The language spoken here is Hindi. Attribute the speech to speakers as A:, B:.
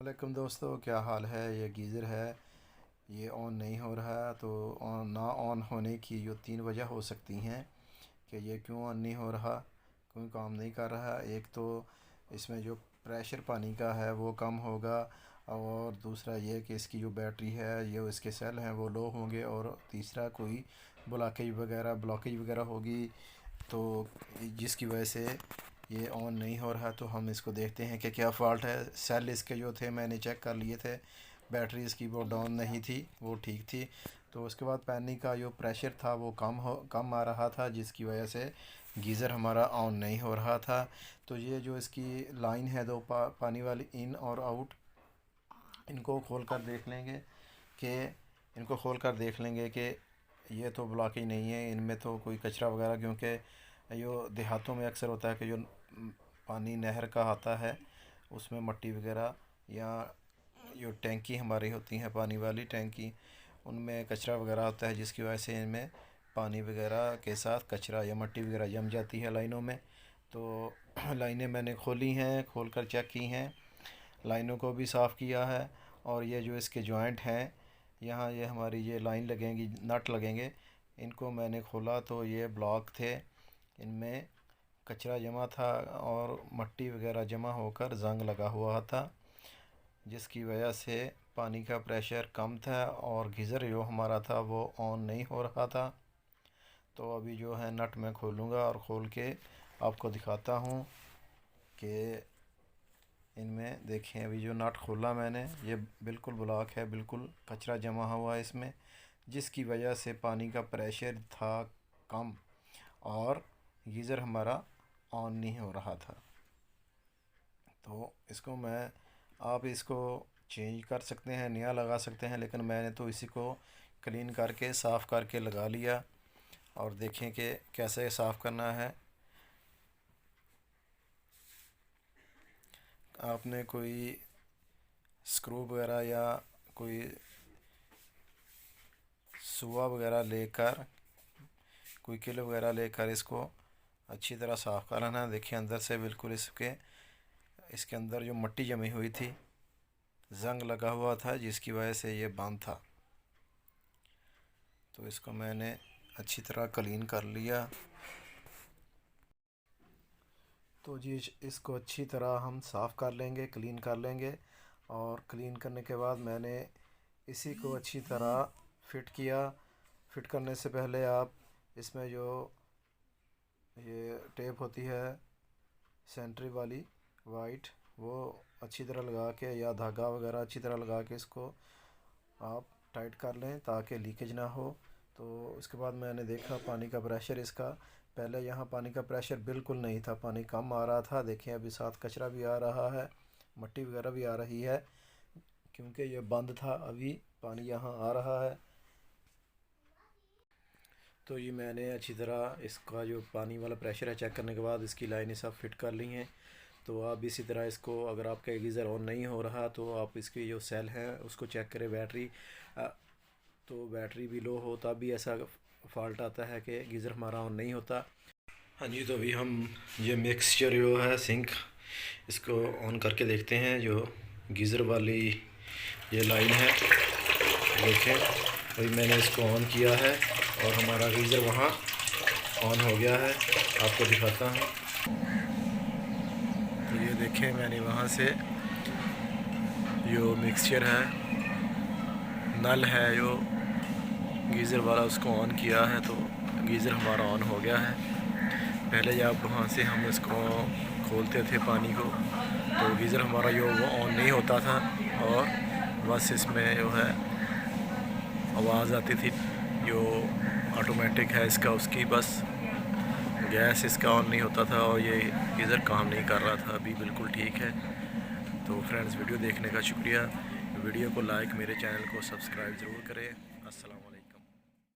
A: वालेकुम दोस्तों, क्या हाल है। ये गीज़र है, ये ऑन नहीं हो रहा। तो ऑन ना ऑन होने की जो 3 वजह हो सकती हैं कि ये क्यों ऑन नहीं हो रहा, क्यों काम नहीं कर रहा। एक तो इसमें जो प्रेशर पानी का है वो कम होगा, और दूसरा ये कि इसकी जो बैटरी है, ये इसके सेल हैं वो लो होंगे, और तीसरा कोई ब्लॉकेज वगैरह होगी, तो जिसकी वजह से ये ऑन नहीं हो रहा। तो हम इसको देखते हैं कि क्या फ़ॉल्ट है। सेल इसके जो थे मैंने चेक कर लिए थे, बैटरी इसकी वो डाउन नहीं थी, वो ठीक थी। तो उसके बाद पानी का जो प्रेशर था वो कम आ रहा था, जिसकी वजह से गीज़र हमारा ऑन नहीं हो रहा था। तो ये जो इसकी लाइन है दो पानी वाली, इन और आउट, इनको खोल कर देख लेंगे कि ये तो ब्लॉकेज नहीं है, इनमें तो कोई कचरा वगैरह, क्योंकि यो देहातों में अक्सर होता है कि जो पानी नहर का आता है उसमें मट्टी वगैरह, या जो टैंकी हमारी होती हैं पानी वाली टैंकी, उनमें कचरा वगैरह होता है, जिसकी वजह से इनमें पानी वगैरह के साथ कचरा या मट्टी वगैरह जम जाती है लाइनों में। तो लाइनें मैंने खोली हैं, खोल कर चेक की हैं, लाइनों को भी साफ़ किया है। और ये जो इसके जॉइंट हैं, यहाँ ये हमारी ये लाइन लगेंगी, नट लगेंगे, इनको मैंने खोला तो ये ब्लॉक थे, इनमें कचरा जमा था और मट्टी वगैरह जमा होकर ज़ंग लगा हुआ था, जिसकी वजह से पानी का प्रेशर कम था और गीज़र जो हमारा था वो ऑन नहीं हो रहा था। तो अभी जो है नट मैं खोलूँगा और खोल के आपको दिखाता हूँ कि इनमें देखें। अभी जो नट खोला मैंने, ये बिल्कुल ब्लॉक है, बिल्कुल कचरा जमा हुआ है इसमें, जिसकी वजह से पानी का प्रेशर था कम और गीज़र हमारा ऑन नहीं हो रहा था। तो आप इसको चेंज कर सकते हैं, नया लगा सकते हैं, लेकिन मैंने तो इसी को क्लीन करके साफ़ करके लगा लिया। और देखें कि कैसे साफ़ करना है। आपने कोई स्क्रू वगैरह या कोई सुआ वगैरह लेकर, कोई किल वगैरह लेकर इसको अच्छी तरह साफ़ कराना। देखिए अंदर से बिल्कुल इसके अंदर जो मट्टी जमी हुई थी, जंग लगा हुआ था, जिसकी वजह से ये बंद था। तो इसको मैंने अच्छी तरह क्लीन कर लिया। तो जी इसको अच्छी तरह हम साफ़ कर लेंगे, क्लीन कर लेंगे। और क्लीन करने के बाद मैंने इसी को अच्छी तरह फिट किया। फिट करने से पहले आप इसमें जो ये टेप होती है सेंट्री वाली वाइट, वो अच्छी तरह लगा के, या धागा वगैरह अच्छी तरह लगा के इसको आप टाइट कर लें ताकि लीकेज ना हो। तो उसके बाद मैंने देखा पानी का प्रेशर इसका, पहले यहाँ पानी का प्रेशर बिल्कुल नहीं था, पानी कम आ रहा था। देखें अभी साथ कचरा भी आ रहा है, मट्टी वगैरह भी आ रही है, क्योंकि ये बंद था। अभी पानी यहाँ आ रहा है। तो ये मैंने अच्छी तरह इसका जो पानी वाला प्रेशर है चेक करने के बाद इसकी लाइनें सब फिट कर ली हैं। तो आप इसी तरह इसको, अगर आपका गीज़र ऑन नहीं हो रहा तो आप इसकी जो सेल है उसको चेक करें। तो बैटरी भी लो हो तब भी ऐसा फॉल्ट आता है कि गीज़र हमारा ऑन नहीं होता। हाँ जी, तो अभी हम ये मिक्सचर जो है सिंक, इसको ऑन करके देखते हैं। जो गीज़र वाली ये लाइन है, देखें अभी मैंने इसको ऑन किया है और हमारा गीज़र वहाँ ऑन हो गया है। आपको दिखाता हूँ। तो ये देखें मैंने वहाँ से जो मिक्सचर है, नल है जो गीज़र वाला, उसको ऑन किया है तो गीज़र हमारा ऑन हो गया है। पहले जब वहाँ से हम इसको खोलते थे पानी को, तो गीज़र हमारा जो वो ऑन नहीं होता था, और बस इसमें जो है आवाज़ आती थी जो ऑटोमेटिक है इसका, उसकी बस गैस इसका ऑन नहीं होता था और ये गीज़र काम नहीं कर रहा था। अभी बिल्कुल ठीक है। तो फ्रेंड्स, वीडियो देखने का शुक्रिया। वीडियो को लाइक, मेरे चैनल को सब्सक्राइब ज़रूर करें। अस्सलाम।